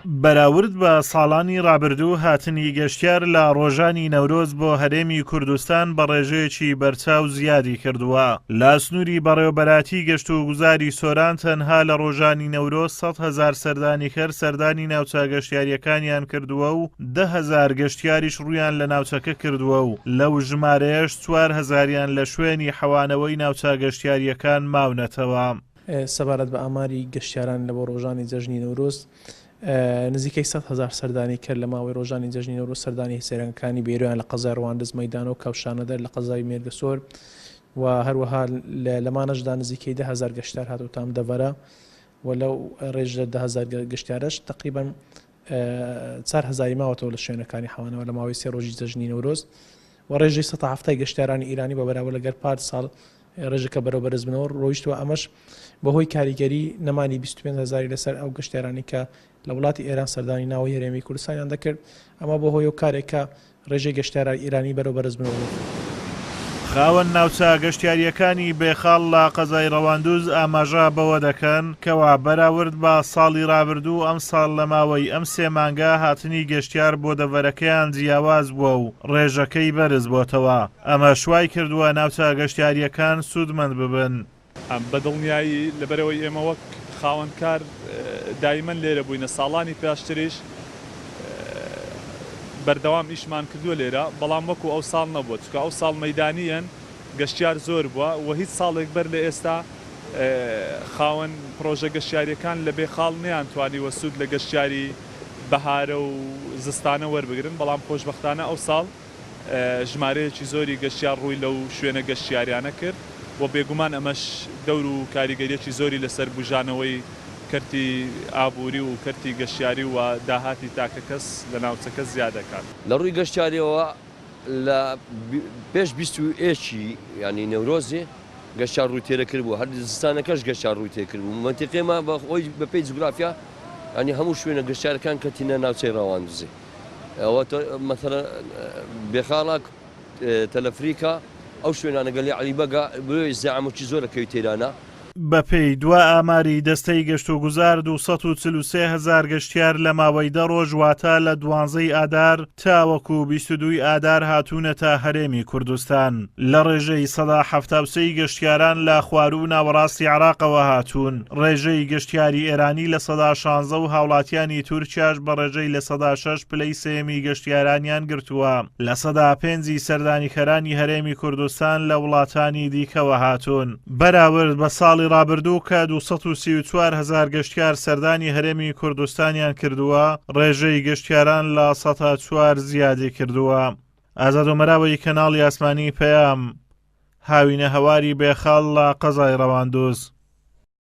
بەراورد بە ساڵانی ڕابردوو هاتنی گەشتیار لە ڕۆژانی نەورۆز بۆ هەرێمی کوردستان بە ڕێژەیەکی بەرچاو زیادی کردووە. لە سنووری بەڕێوەبەراتی گەشت و گوزاری سۆران تەنها لە ڕۆژانی نەورۆز 100,000 سەردانیکەر سەردانی ناوچە گەشتیاریەکانیان کردووە و 10,000 گەشتیاریش ڕوویان لە ناوچەکە کردووە و لەو ژمارەیەش 4,000یان لە شوێنی حەوانەوەی ناوچە گەشتیاریەکان ماونەتەوە. سەبارەت بە ئاماری گەشتیاران لە بۆ ڕۆژانی جەژنی نەورۆز نزیکەی 100,000 سەردانی کرد لە ماوەی ڕۆژانی جەژنی نەورۆز سەردانی سێرەنگەکانی بێرویان لە قەزای ڕەواندز مەیدان و کەوشانەدەر لە قەزای مێردەسۆر و هەروەها لەمانەشدا نزیکەی 10,000 گەشتیار هاتو تام دەڤەرە و لەو ڕێژە 10,000 گەشتیارش تقریبان 4,000 ماوەتەوە لە شوێنەکانی حەوانەوە لە ماوەی 3 ڕۆژی جەژنی نەورۆز و ڕێژەی 170 گەشتیارانی ئیرانی بە بەراورد لەگەر پار ساڵ ڕێژەکە بەرەو بەرز بنەوە ڕۆیشتووە. ئەمەش بەهۆی کاریگەری نەمانی 25,000 لەسەر ئەو گەشتیارانی کە لە وڵاتی ئێران سەردانی ناوەی هەرێمی کوردستانیان دەکرد. ئەمە بەهۆی ئەو کارێکە ڕێژەی گەشتیارە ئیرانی بەرەو بەرز بنەوە. خاوەن ناوچە گەشتیاریەکانی بێخاڵ لە قەزای ڕەواندوز ئاماژە بەوە دەکەن کەوا بەراورد بە ساڵی ڕابردوو ئەم ساڵ لە ماوەی ئەم 3 مانگە هاتنی گەشتیار بۆ دەڤەرەکەیان جیاواز بووە و ڕێژەکەی بەرز بۆتەوە. ئەمە شوای کردووە ناوچە گەشتیاریەکان سوودمەند ببن. بەدڵنیایی لەبەرەوەی ئێمە وەک خاوەنکار دایمەن لێرە بووینە ساڵانی پێشتریش بەردەوام ئیشمان کردووە لێرە، بەڵام وەکو ئەو ساڵ نەبووە چکە ئەو ساڵ مەیدانیەن گەشتیار زۆر بووە و هیچ ساڵێک بەر لە ئێستا خاوەن پرۆژە گەشتیاریەکان لە بێخاڵ نەیانتوانی وەسوود لە گەشتیاری بەهارە و زستانە وەربگرن، بەڵام خۆشبەختانە ئەو ساڵ ژمارەیەکی زۆری گەشتیار ڕووی لەو شوێنە گەشتیاریانە کرد و بێگومان ئەمەش دەور و کاریگەریەکی زۆری لەسەر بژانەوەی کەرتی ئابووری و کەرتی گەشتیاری و داهاتی تاکە کەس لە ناوچەکە زیادەکان. لە ڕووی گەشتیاریەوە لە پێش 21 ینی نەورۆزێ گەشتیار ڕووی تێرە کرد بوو، هەر زستانەکەش گەشتیار ڕووی تێ کرد بوو. مەنتیقێمە بەخۆی بەپێی جوگرافیا ینی هەموو شوێنە گەشتیارەکان کەتینە ناوچەی ڕەواندوزێ. ئەوە مەثەڵەن بێخاڵا تەلەفریکا ئەو شوێنانە گەلی عەلیبەگا بۆی زەعامێکی زۆرەکەوی تێرانە. بەپێی دوا ئاماری دەستەی گەشت و گوزار 243,000 گەشتیار لە ماوەی 10 ڕۆژ واتە لە 12 ئادار تاوەکو 22 ئادار هاتوونەتە هەرێمی کوردستان. لە ڕێژەی 173 گەشتیاران لە خوار و ناوەڕاستی عێراقەوە هاتوون. ڕێژەی گەشتیاری ئێرانی لە 116 و هاوڵاتیانی تورکیاش بە ڕێژەی لە 106 پلەی سێمی گەشتیارانیان گرتووە. لە 105 سەردانیکەرانی هەرێمی کوردستان لە وڵاتانی دیکەوە هاتوون. بەراورد بە ساڵی ڕابردوو کە 234,000 گەشتیار سەردانی هەرێمی کوردستانیان کردووە، ڕێژەی گەشتیاران لە 104 زیادی کردووە. ئازاد و مەراوەی کەناڵی ئاسمانی پەیام، هاوینە هەواری بێخاڵ لە قەزای ڕەواندوز.